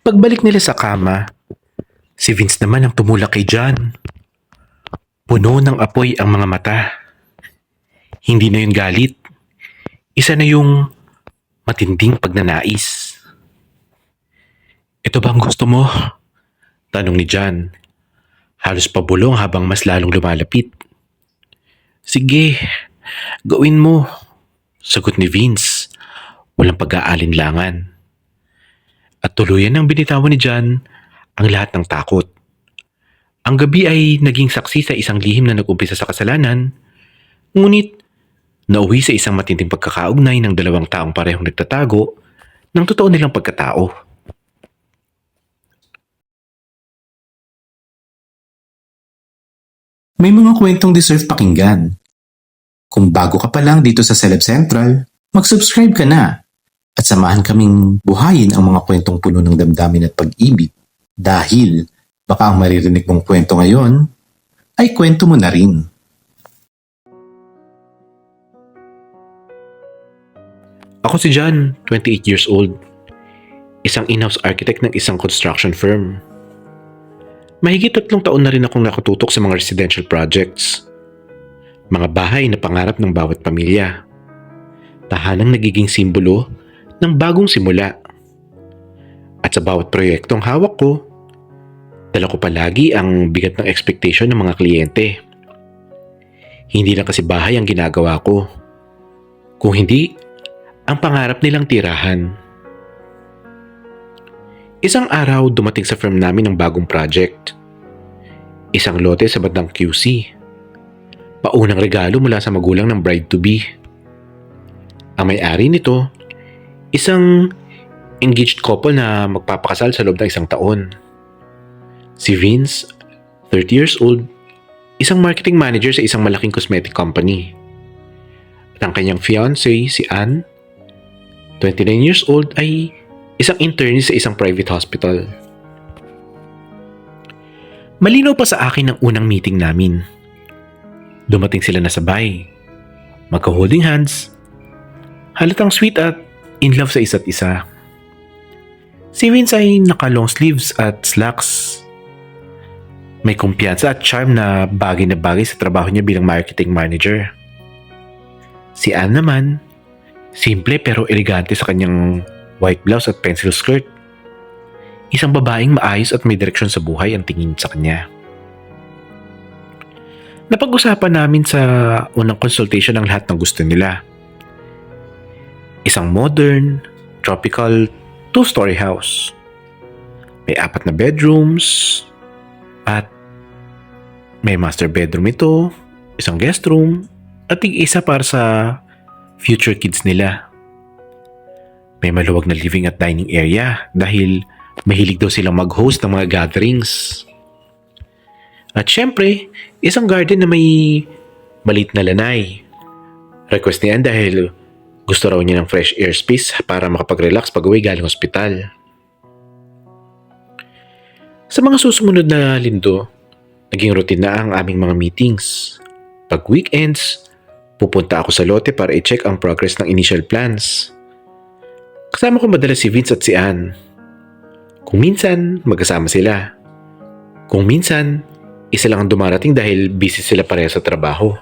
Pagbalik nila sa kama, si Vince naman ang tumulak kay John. Puno ng apoy ang mga mata. Hindi na yun galit. Isa na yung matinding pagnanais. Ito ba ang gusto mo? Tanong ni John. Halos pabulong habang mas lalong lumalapit. Sige, gawin mo. Sagot ni Vince. Walang pag-aalinlangan. At tuluyan ng binitawan ni John ang lahat ng takot. Ang gabi ay naging saksi sa isang lihim na nag-umpisa sa kasalanan, ngunit nauwi sa isang matinding pagkakaugnay ng dalawang taong parehong nagtatago ng totoo nilang pagkatao. May mga kwentong deserve pakinggan. Kung bago ka pa lang dito sa Celeb Central, mag-subscribe ka na at samahan kaming buhayin ang mga kwentong puno ng damdamin at pag-ibig dahil baka ang maririnig mong kwento ngayon ay kwento mo na rin. Ako si John, 28 years old. Isang in-house architect ng isang construction firm. Mahigit 3 taon na rin akong nakatutok sa mga residential projects. Mga bahay na pangarap ng bawat pamilya. Tahanang nagiging simbolo ng bagong simula. At sa bawat proyektong hawak ko, dala ko palagi ang bigat ng expectation ng mga kliyente. Hindi lang kasi bahay ang ginagawa ko. Kung hindi, ang pangarap nilang tirahan. Isang araw dumating sa firm namin ang bagong project. Isang lote sa bandang QC. Paunang regalo mula sa magulang ng bride-to-be. Ang may-ari nito, isang engaged couple na magpapakasal sa loob ng 1 taon. Si Vince, 30 years old, isang marketing manager sa isang malaking cosmetic company. At ang kanyang fiancée, si Anne, 29 years old, ay isang internist sa isang private hospital. Malinaw pa sa akin ang unang meeting namin. Dumating sila na sabay, magka-holding hands, halatang sweet at in love sa isa't isa. Si Vince ay naka-long sleeves at slacks. May kumpiyansa at charm na bagay sa trabaho niya bilang marketing manager. Si Anne naman, simple pero elegante sa kanyang white blouse at pencil skirt. Isang babaeng maayos at may direksyon sa buhay ang tingin sa kanya. Napag-usapan namin sa unang consultation ang lahat ng gusto nila. Isang modern, tropical, 2-story house. May 4 na bedrooms at may master bedroom ito, isang guest room at isa para sa future kids nila. May maluwag na living at dining area dahil mahilig daw silang mag-host ng mga gatherings. At syempre, isang garden na may maliit na lanay. Request niya dahil gusto raw niya ng fresh air space para makapag-relax pag-uwi galing ospital. Sa mga susumunod na linggo, naging routine na ang aming mga meetings. Pag weekends, pupunta ako sa lote para i-check ang progress ng initial plans. Kasama ko madalas si Vince at si Anne. Kung minsan, magkasama sila. Kung minsan, isa lang ang dumarating dahil busy sila pareha sa trabaho.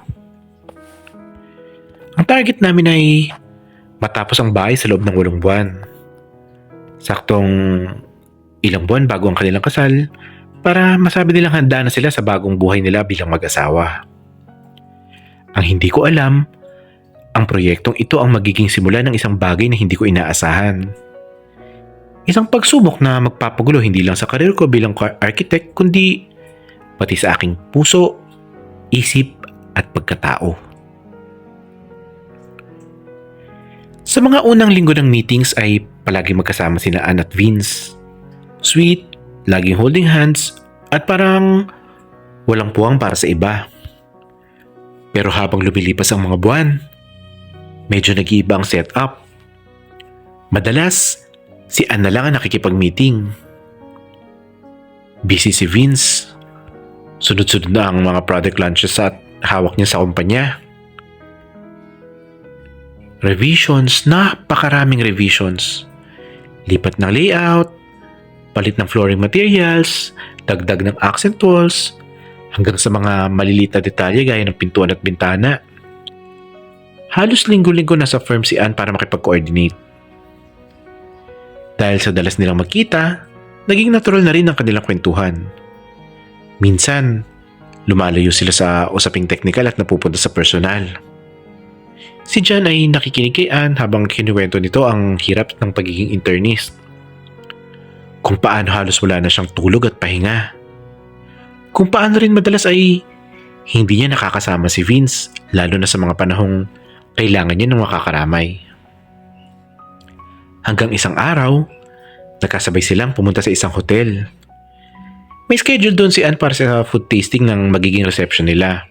Ang target namin ay matapos ang bahay sa loob ng 8 buwan. Saktong ilang buwan bago ang kanilang kasal para masabi nilang handa na sila sa bagong buhay nila bilang mag-asawa. Ang hindi ko alam, ang proyektong ito ang magiging simula ng isang bagay na hindi ko inaasahan. Isang pagsubok na magpapagulo hindi lang sa karir ko bilang architect kundi pati sa aking puso, isip at pagkatao. Sa mga unang linggo ng meetings ay palagi magkasama sina Anne at Vince. Sweet, laging holding hands at parang walang puwang para sa iba. Pero habang lumilipas ang mga buwan, medyo nag-iiba ang setup. Madalas, si Anne na lang ang nakikipag-meeting. Busy si Vince. Sunod-sunod na ang mga product launches at hawak niya sa kumpanya. Revisions, napakaraming revisions. Lipat ng layout, palit ng flooring materials, dagdag ng accent walls, hanggang sa mga maliliit na detalye gaya ng pintuan at bintana. Halos linggo-linggo nasa firm si Ann para makipag-coordinate. Dahil sa dalas nilang magkita, naging natural na rin ang kanilang kwentuhan. Minsan, lumalayo sila sa usaping technical at napupunta sa personal. Si John ay nakikinig kay Ann habang kinuwento nito ang hirap ng pagiging internist. Kung paano halos wala na siyang tulog at pahinga. Kung paano rin madalas ay hindi niya nakakasama si Vince, lalo na sa mga panahong kailangan niya ng makakaramay. Hanggang isang araw, nagkasabay silang pumunta sa isang hotel. May schedule doon si Ann para sa food tasting ng magiging reception nila.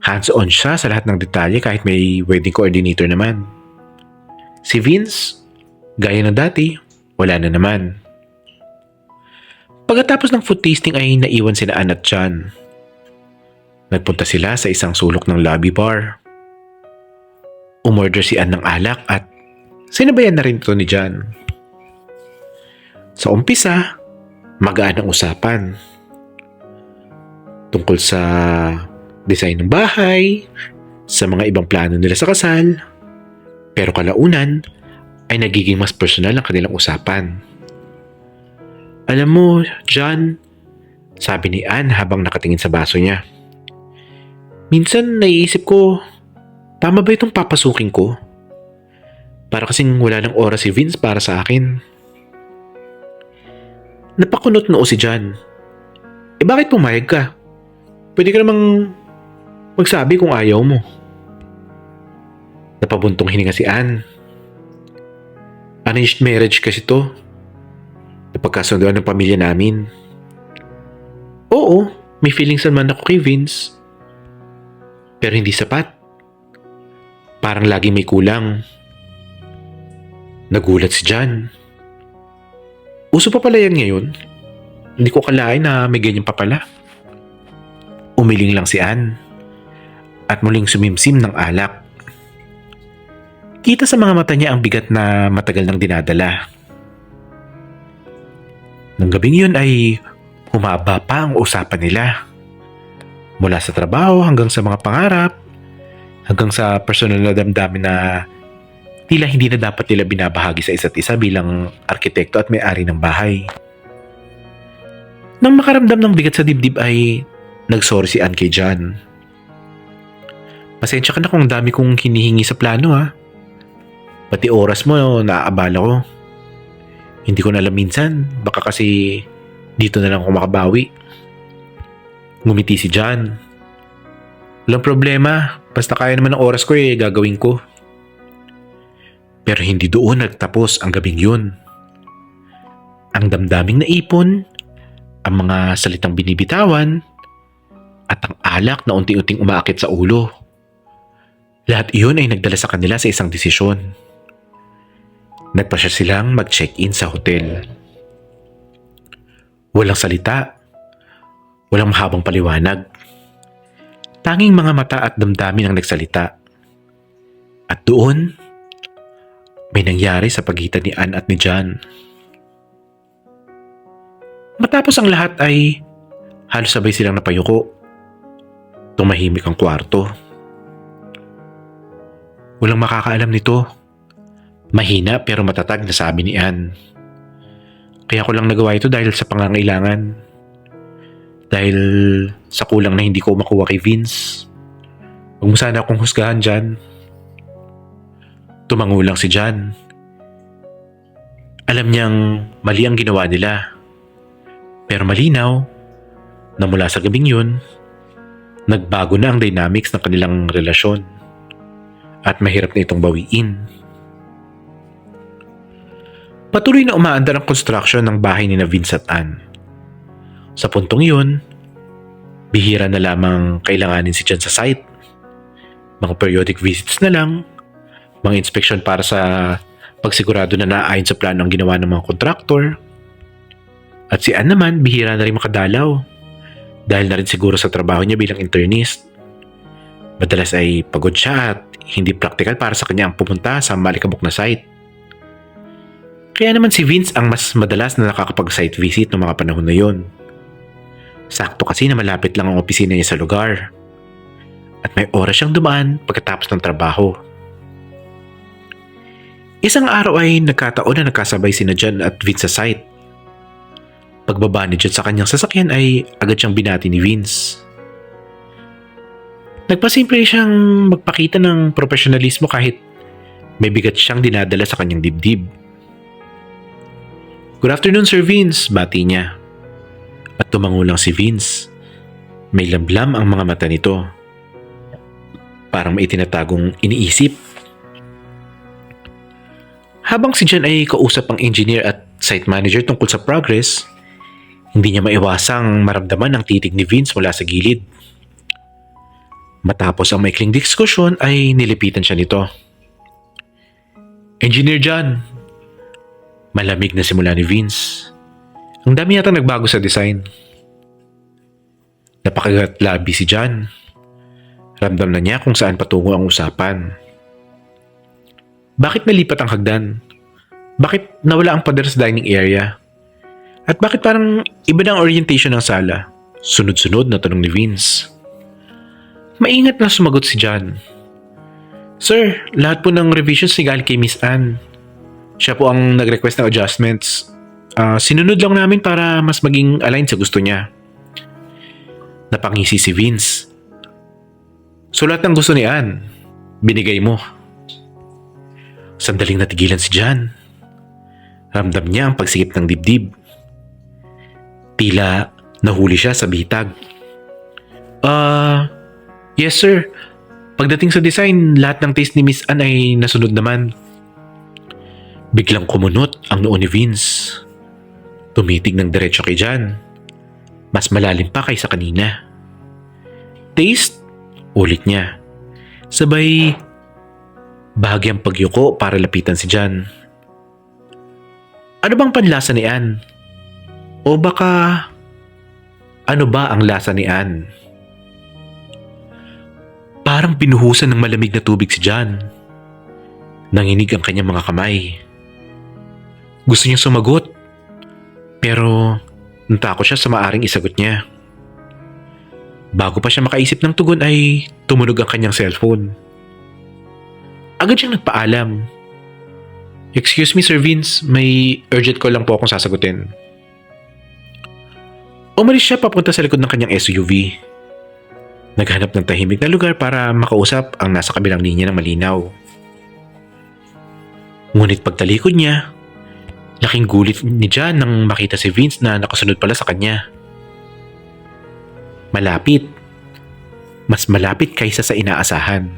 Hands-on siya sa lahat ng detalye kahit may wedding coordinator naman. Si Vince, gaya ng dati, wala na naman. Pagkatapos ng food tasting ay naiwan sina Ann at John. Nagpunta sila sa isang sulok ng lobby bar. Umorder si Ann ng alak at sinabayan na rin ito ni John. Sa umpisa, magaan ang usapan. Tungkol sa design ng bahay, sa mga ibang plano nila sa kasal. Pero kalaunan ay nagiging mas personal ang kanilang usapan. Alam mo, John, sabi ni Ann habang nakatingin sa baso niya. Minsan naiisip ko, tama ba itong papasukin ko? Para kasing wala ng oras si Vince para sa akin. Napakunot noo si John. Bakit pumayag ka? Pwede ka namang magsabi kung ayaw mo. Napabuntong hininga si Ann. Arranged marriage kasi to. Napagkasunduan ng pamilya namin. Oo, may feelings naman ako kay Vince. Pero hindi sapat. Parang lagi may kulang. Nagulat si John. Uso pa pala yan ngayon? Hindi ko kalain na may ganyan pa pala. Umiling lang si Ann at muling sumimsim ng alak. Kita sa mga mata niya ang bigat na matagal nang dinadala. Nang gabing yun ay humaba pa ang usapan nila. Mula sa trabaho hanggang sa mga pangarap, hanggang sa personal na damdamin na tila hindi na dapat nila binabahagi sa isa't isa bilang arkitekto at may-ari ng bahay. Nang makaramdam ng bigat sa dibdib ay nagsorry si Ann kay John. Pasensya ka na kung dami kong hinihingi sa plano ha. Pati oras mo naaabala ko. Hindi ko na alam minsan, baka kasi dito na lang ako makabawi. Ngumiti si John. Walang problema, basta kaya naman ng oras ko gagawin ko. Pero hindi doon nagtapos ang gabing yun. Ang damdaming naipon, ang mga salitang binibitawan, at ang alak na unti-unting umaakit sa ulo. Lahat iyon ay nagdala sa kanila sa isang desisyon. Nagpasya silang mag-check-in sa hotel. Walang salita, walang mahabang paliwanag. Tanging mga mata at damdamin ang nagsalita. At doon, may nangyari sa pagitan ni Ann at ni John. Matapos ang lahat ay halos sabay silang napayuko. Tumahimik ang kwarto. Walang makakaalam nito. Mahina pero matatag na sabi ni Ann. Kaya ko lang nagawa ito dahil sa pangangailangan. Dahil sa kulang na hindi ko makuha kay Vince. Huwag mo sana akong husgahan dyan. Tumango lang si John. Alam niyang mali ang ginawa nila. Pero malinaw na mula sa gabing yun, nagbago na ang dynamics ng kanilang relasyon. At mahirap na itong bawiin. Patuloy na umaandar ang construction ng bahay ni Vince at Ann. Sa puntong yun, bihira na lamang kailanganin si John sa site. Mga periodic visits na lang, mga inspection para sa pagsigurado na naayon sa plano ang ginawa ng mga kontraktor. At si Ann naman, bihira na rin makadalaw dahil na rin siguro sa trabaho niya bilang internist. Madalas ay pagod siya at hindi practical para sa kanya ang pumunta sa malikabok na site. Kaya naman si Vince ang mas madalas na nakakapag-site visit noong mga panahon na yon. Sakto kasi na malapit lang ang opisina niya sa lugar. At may oras siyang dumaan pagkatapos ng trabaho. Isang araw ay nagkataon na nagkasabay sina John at Vince sa site. Pagbaba ni John sa kanyang sasakyan ay agad siyang binati ni Vince. Nagpasimple siyang magpakita ng profesionalismo kahit may bigat siyang dinadala sa kanyang dibdib. "Good afternoon, Sir Vince," bati niya. At tumango lang si Vince. May lamlam ang mga mata nito. Parang may itinatagong iniisip. Habang si John ay kausap ang engineer at site manager tungkol sa progress, hindi niya maiwasang maramdaman ang titig ni Vince mula sa gilid. Matapos ang maikling diskusyon ay nilipitan siya nito. "Engineer John," malamig na simula ni Vince. Ang dami yata nagbago sa design. Napakagat-labi si John. Ramdam na niya kung saan patungo ang usapan. Bakit nalipat ang hagdan? Bakit nawala ang pader sa dining area? At bakit parang iba na ang orientation ng sala? Sunod-sunod na tanong ni Vince. Maingat na sumagot si John. "Sir, lahat po ng revisions ay galing kay Miss Anne. Siya po ang nag-request ng adjustments. Sinunod lang namin para mas maging aligned sa gusto niya." Napangisi si Vince. "So lahat ng gusto ni Anne, binigay mo?" Sandaling natigilan si John. Ramdam niya ang pagsikip ng dibdib. Tila nahuli siya sa bitag. Yes sir. Pagdating sa design, lahat ng taste ni Miss Anne ay nasunod naman." Biglang kumunot ang noo ni Vince. Tumitig ng diretso kay John. Mas malalim pa kaysa kanina. "Taste?" ulit niya. Sabay bahagyang pagyuko para lapitan si John. "Ano bang panlasa ni Anne? O baka ano ba ang lasa ni Anne?" Parang binuhusan ng malamig na tubig si John. Nanginig ang kanyang mga kamay. Gusto niyang sumagot, pero natakot siya sa maaring isagot niya. Bago pa siya makaisip ng tugon ay tumunog ang kanyang cellphone. Agad siyang nagpaalam. "Excuse me Sir Vince, may urgent call lang po akong sasagutin." Umalis siya papunta sa likod ng kanyang SUV. Naghanap ng tahimik na lugar para makausap ang nasa kabilang linya ng malinaw. Ngunit pagtalikod niya, laking gulit ni John nang makita si Vince na nakasunod pala sa kanya. Malapit. Mas malapit kaysa sa inaasahan.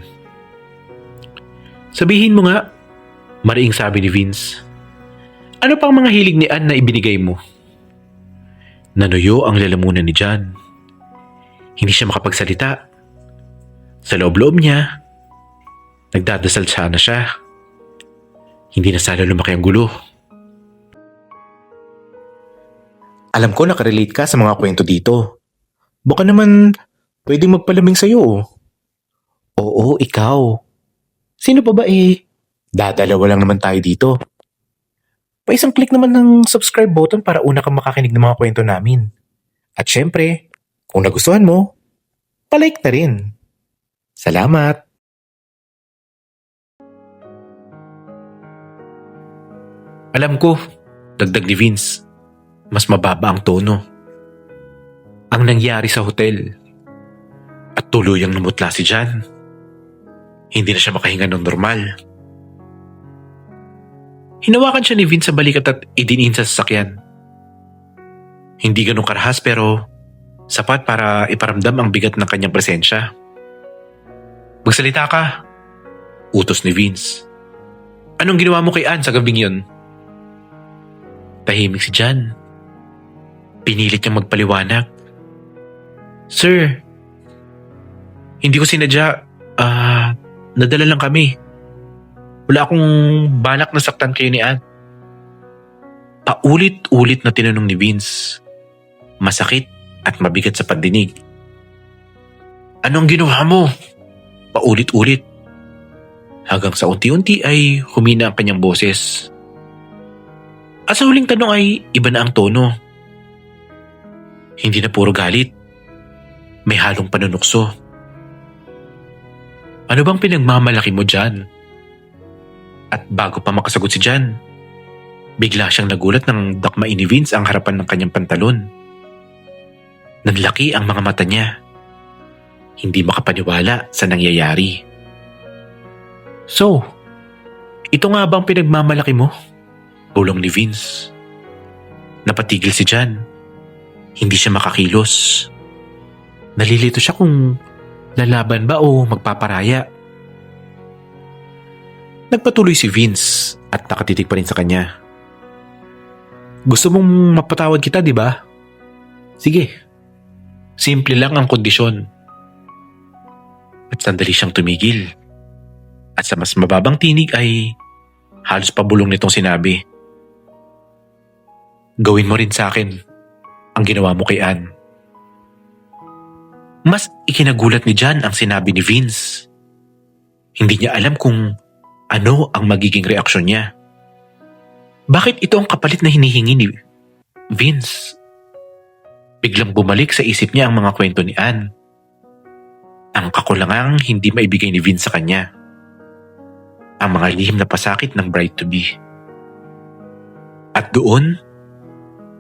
"Sabihin mo nga," mariing sabi ni Vince. "Ano pang mga hilig ni Anne na ibinigay mo?" Nanuyo ang lalamunan ni John. Hindi siya makapagsalita. Sa loob-loob niya, nagdadasal sana siya. Hindi na sana lumaki ang gulo. Alam ko nakarelate ka sa mga kwento dito. Baka naman pwedeng magpalamig sa'yo. Oo, ikaw. Sino pa ba eh? Dadalawa lang naman tayo dito. Pa-isang click naman ng subscribe button para una kang makakinig ng mga kwento namin. At syempre, kung nagustuhan mo, palike na rin. Salamat! Alam ko, dagdag ni Vince, mas mababa ang tono. Ang nangyari sa hotel. At tuluyang namutla si John. Hindi na siya makahinga ng normal. Hinawakan siya ni Vince sa balikat at idinin sa sasakyan. Hindi ganun karahas pero sapat para iparamdam ang bigat ng kanyang presensya. "Magsalita ka," utos ni Vince. "Anong ginawa mo kay Anne sa gabing yun?" Tahimik si John. Pinilit niyang magpaliwanag. "Sir, hindi ko sinadya. Nadala lang kami. Wala akong balak na saktan kayo ni Anne." Paulit-ulit na tinanong ni Vince. Masakit at mabigat sa pandinig. "Anong ginawa mo?" Paulit-ulit. Hanggang sa unti-unti ay humina ang kanyang boses. At sa huling tanong ay iba na ang tono. Hindi na puro galit. May halong panunukso. Ano bang pinagmamalaki mo dyan? At bago pa makasagot si Jan, bigla siyang nagulat ng dakmain ni Vince ang harapan ng kanyang pantalon. Nanlaki ang mga mata niya. Hindi makapaniwala sa nangyayari. So, ito nga bang pinagmamalaki mo? Bulong ni Vince. Napatigil si Jan. Hindi siya makakilos. Nalilito siya kung lalaban ba o magpaparaya. Nagpatuloy si Vince at nakatitig pa rin sa kanya. Gusto mong mapatawad kita, di ba? Sige. Simple lang ang kondisyon. At sandali siyang tumigil. At sa mas mababang tinig ay halos pabulong nitong sinabi. Gawin mo rin sa akin ang ginawa mo kay Ann. Mas ikinagulat ni Jan ang sinabi ni Vince. Hindi niya alam kung ano ang magiging reaksyon niya. Bakit ito ang kapalit na hinihingi ni Vince? Biglang bumalik sa isip niya ang mga kwento ni Ann. Ang kakulangang hindi maibigay ni Vince sa kanya. Ang mga lihim na pasakit ng bride-to-be. At doon,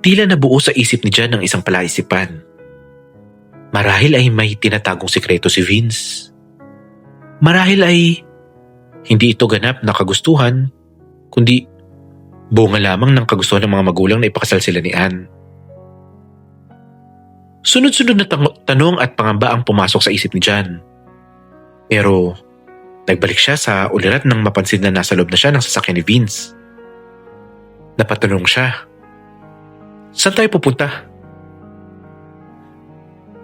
tila nabuo sa isip ni Jan ang isang palaisipan. Marahil ay may tinatagong sikreto si Vince. Marahil ay hindi ito ganap na kagustuhan, kundi bunga lamang ng kagustuhan ng mga magulang na ipakasal sila ni Ann. Sunod-sunod na tanong at pangamba ang pumasok sa isip ni Jan. Pero nagbalik siya sa ulirat nang mapansin na nasa loob na siya ng sasakyan ni Vince. Napatanong siya, "Saan tayo pupunta?"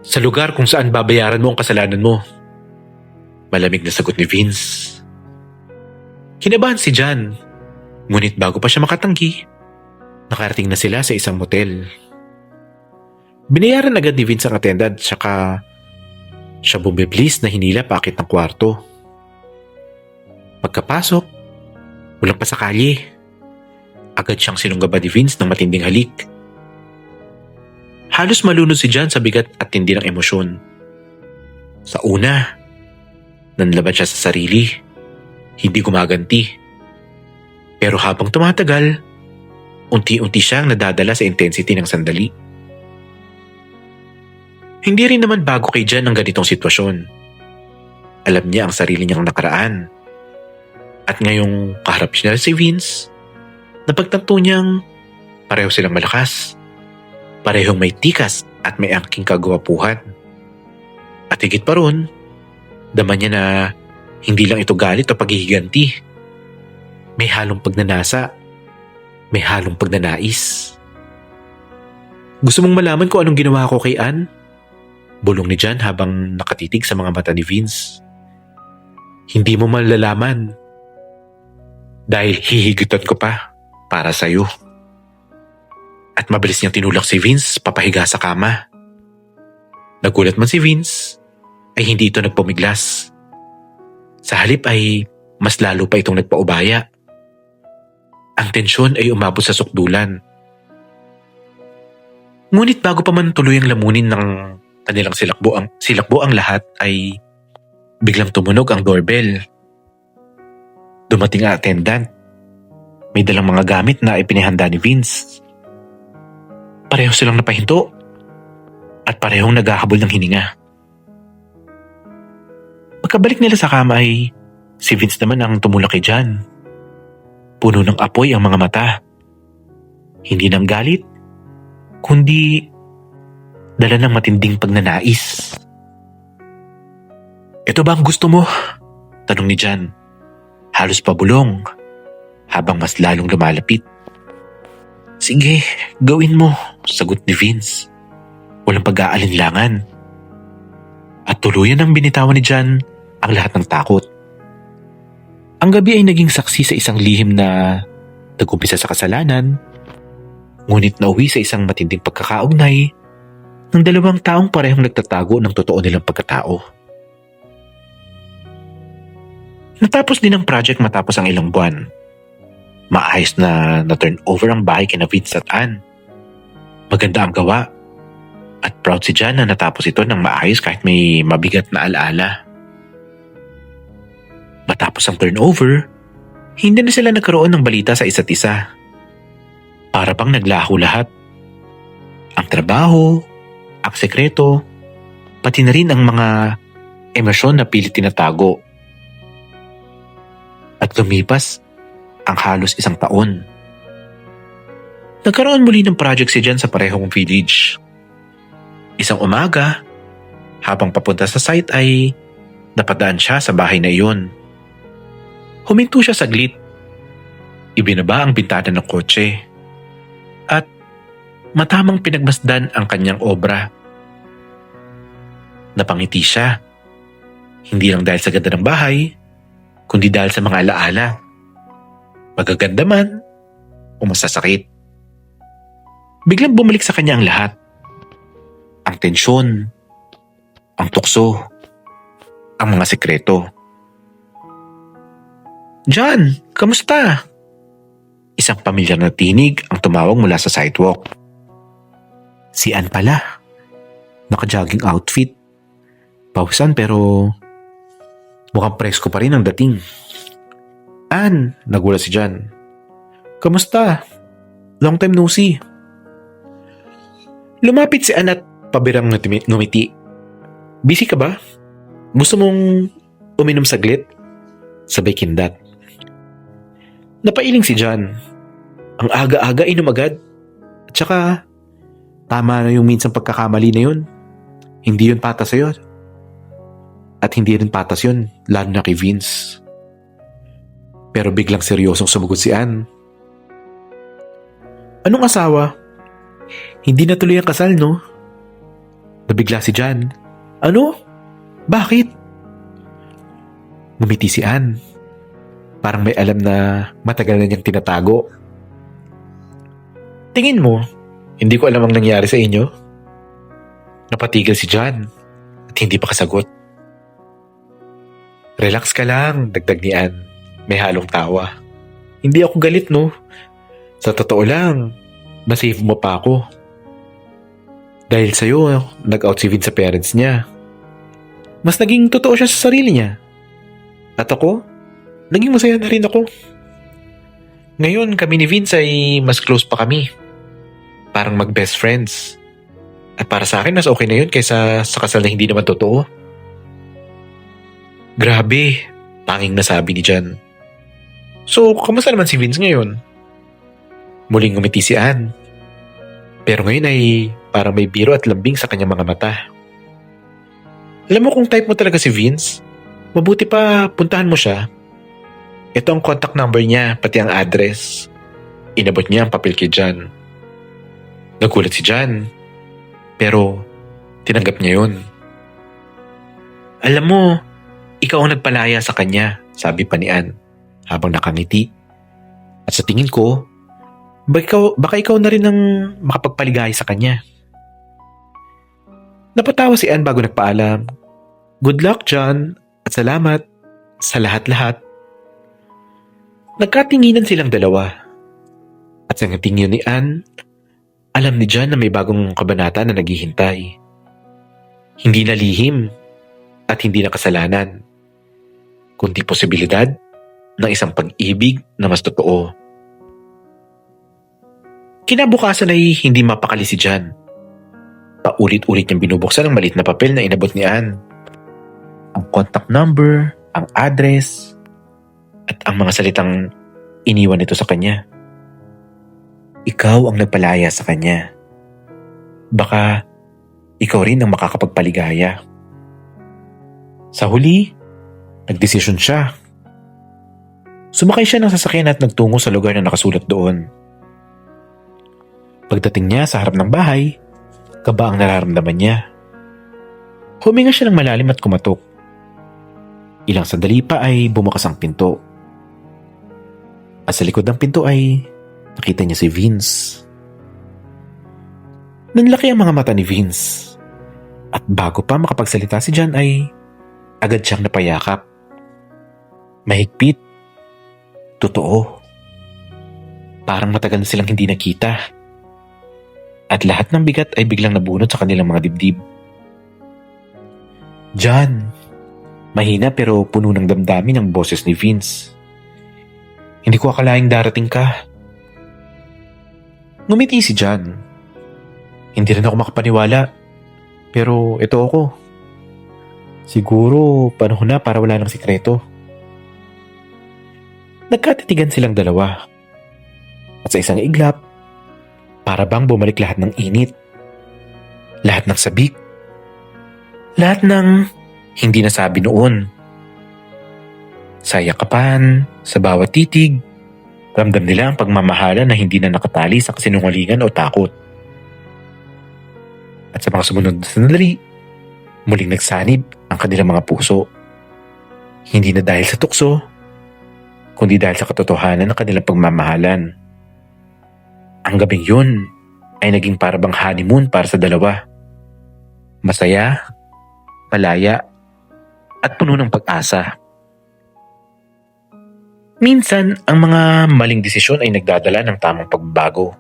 "Sa lugar kung saan babayaran mo ang kasalanan mo." Malamig na sagot ni Vince. Kinabahan si Jan, ngunit bago pa siya makatanggi, nakarating na sila sa isang motel. Binayaran agad ni Vince ang attendant, tsaka siya bumiblis na hinila paakit ng kwarto. Pagkapasok, walang pasakali. Agad siyang sinunggaban ni Vince ng matinding halik. Halos malunod si Jan sa bigat at tindi ng emosyon. Sa una, nanlaban siya sa sarili. Hindi gumaganti. Pero habang tumatagal, unti-unti siyang nadadala sa intensity ng sandali. Hindi rin naman bago kay Jan ang ganitong sitwasyon. Alam niya ang sarili niyang nakaraan. At ngayong kaharap siya si Vince, napagtanto niyang pareho silang malakas. Parehong may tikas at may angking kagwapuhan. At higit pa ron, dama niya na hindi lang ito galit o paghihiganti. May halong pagnanasa. May halong pagnanais. "Gusto mong malaman kung anong ginawa ko kay Ann?" Bulong ni Jan habang nakatitig sa mga mata ni Vince. "Hindi mo malalaman. Dahil hihigutan ko pa para sa'yo." At mabilis niyang tinulak si Vince papahiga sa kama. Nagulat man si Vince, ay hindi ito nagpumiglas. Sa halip ay mas lalo pa itong nagpaubaya. Ang tensyon ay umabot sa sukdulan. Ngunit bago pa man tuluyang lamunin ng kanilang silakbo ang lahat ay biglang tumunog ang doorbell. Dumating ang attendant. May dalang mga gamit na ipinahanda ni Vince. Pareho silang napahinto at parehong naghahabol ng hininga. Pagkabalik nila sa kama ay si Vince naman ang tumulak kay Jan. Puno ng apoy ang mga mata. Hindi ng galit, kundi dala ng matinding pagnanais. "Ito ba ang gusto mo?" tanong ni Jan. Halos pabulong habang mas lalong lumalapit. "Sige, gawin mo," sagot ni Vince. Walang pag-aalinlangan. At tuluyan ang binitawan ni Jan ang lahat ng takot. Ang gabi ay naging saksi sa isang lihim na nag-umpisa sa kasalanan, ngunit nauwi sa isang matinding pagkakaugnay ng dalawang taong parehong nagtatago ng totoo nilang pagkatao. Natapos din ang project matapos ang ilang buwan. Maayos na turn over ang bahay kina Vince at Ann. Maganda ang gawa. At proud si John na natapos ito ng maayos kahit may mabigat na alaala. Matapos ang turnover, hindi na sila nagkaroon ng balita sa isa't isa. Para bang naglaho lahat. Ang trabaho, ang sekreto, pati na rin ang mga emosyon na pilit tinatago. At lumipas ang halos isang taon. Nagkaroon muli ng project si John sa parehong village. Isang umaga, habang papunta sa site ay napadaan siya sa bahay na iyon. Huminto siya saglit. Ibinaba ang bintana ng kotse. At matamang pinagmasdan ang kanyang obra. Napangiti siya. Hindi lang dahil sa ganda ng bahay, kundi dahil sa mga alaala. Magaganda man o masasakit. Biglang bumalik sa kanya ang lahat. Ang tensyon, ang tukso, ang mga sekreto. John, kamusta? Isang pamilyar na tinig ang tumawag mula sa sidewalk. Si Ann pala. Naka-jogging outfit. Pawisan pero mukhang presko pa rin ang dating. Ann, nagulat si John. Kamusta? Long time no see. Lumapit si Ann at pabirang ngumiti. Busy ka ba? Gusto mong uminom saglit? Sabay kindat. Napailing si John. Ang aga-aga inom agad. At saka, tama na yung minsang pagkakamali na yun. Hindi yun patas sa'yo. At hindi rin patas yun, lalo na kay Vince. Pero biglang seryosong sumagot si Ann. Anong asawa? Hindi na tuloy ang kasal, no? Nabigla si John. Ano? Bakit? Ngumiti si Ann. Parang may alam na matagal na niyang tinatago. Tingin mo, hindi ko alam ang nangyari sa inyo? Napatigil si John at hindi pa kasagot. Relax ka lang, dagdag ni Ann. May halong tawa. Hindi ako galit, no? Sa totoo lang, nasave mo pa ako. Dahil sa'yo, nag-out si Vince sa parents niya. Mas naging totoo siya sa sarili niya. At ako, naging masaya na rin ako. Ngayon, kami ni Vince ay mas close pa kami. Parang mag-best friends. At para sa akin, mas okay na yun kaysa sa kasal na hindi naman totoo. Grabe, tanging nasabi ni John. So, kamusta naman si Vince ngayon? Muling ngumiti si Ann. Pero ngayon ay parang may biro at lambing sa kanyang mga mata. Alam mo kung type mo talaga si Vince, mabuti pa puntahan mo siya. Ito ang contact number niya, pati ang address. Inabot niya ang papel kay John. Nagulat si John, pero tinanggap niya yun. Alam mo, ikaw ang nagpalaya sa kanya, sabi pa ni Ann habang nakangiti. At sa tingin ko, baka ikaw na rin ang makapagpaligaya sa kanya. Napatawa si Ann bago nagpaalam. Good luck, John, at salamat sa lahat-lahat. Nagkatinginan silang dalawa. At sa tingin ni Ann, alam ni John na may bagong kabanata na naghihintay. Hindi na lihim at hindi na kasalanan, kundi posibilidad ng isang pag-ibig na mas totoo. Kinabukasan ay hindi mapakali si John. Paulit-ulit niyang binubuksan ang maliit na papel na inabot ni Ann. Ang contact number, ang address, at ang mga salitang iniwan nito sa kanya. Ikaw ang nagpalaya sa kanya. Baka ikaw rin ang makakapagpaligaya. Sa huli, nagdesisyon siya. Sumakay siya ng sasakyan at nagtungo sa lugar na nakasulat doon. Pagdating niya sa harap ng bahay, kaba ang nararamdaman niya. Huminga siya ng malalim at kumatok. Ilang sandali pa ay bumukas ang pinto. At sa likod ng pinto ay nakita niya si Vince. Nanlaki ang mga mata ni Vince. At bago pa makapagsalita si John ay agad siyang napayakap. Mahigpit. Totoo. Parang matagal na silang hindi nakita. At lahat ng bigat ay biglang nabunot sa kanilang mga dibdib. John, mahina pero puno ng damdamin ang boses ni Vince. Hindi ko akalaing darating ka. Ngumiti si John. Hindi rin ako makapaniwala. Pero ito ako. Siguro panahon na para wala ng sikreto. Nagkatitigan silang dalawa. At sa isang iglap, para bang bumalik lahat ng init. Lahat ng sabik. Lahat ng hindi nasabi noon. Sa yakapan, sa bawat titig, ramdam nila ang pagmamahala na hindi na nakatali sa kasinungalingan o takot. At sa mga sumunod na sandali, muling nagsanib ang kanilang mga puso. Hindi na dahil sa tukso, kundi dahil sa katotohanan ng kanilang pagmamahalan. Ang gabing yun ay naging parabang honeymoon para sa dalawa. Masaya, malaya, at puno ng pag-asa. Minsan, ang mga maling desisyon ay nagdadala ng tamang pagbabago.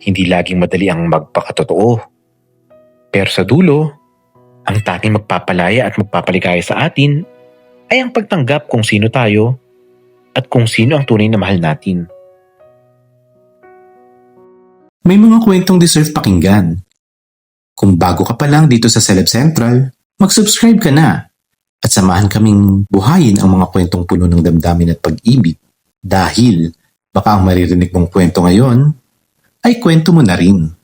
Hindi laging madali ang magpakatotoo. Pero sa dulo, ang tanging magpapalaya at magpapaligaya sa atin ay ang pagtanggap kung sino tayo at kung sino ang tunay na mahal natin. May mga kwentong deserve pakinggan. Kung bago ka pa lang dito sa Celeb Central, mag-subscribe ka na at samahan kaming buhayin ang mga kwentong puno ng damdamin at pag-ibig dahil baka ang maririnig mong kwento ngayon ay kwento mo na rin.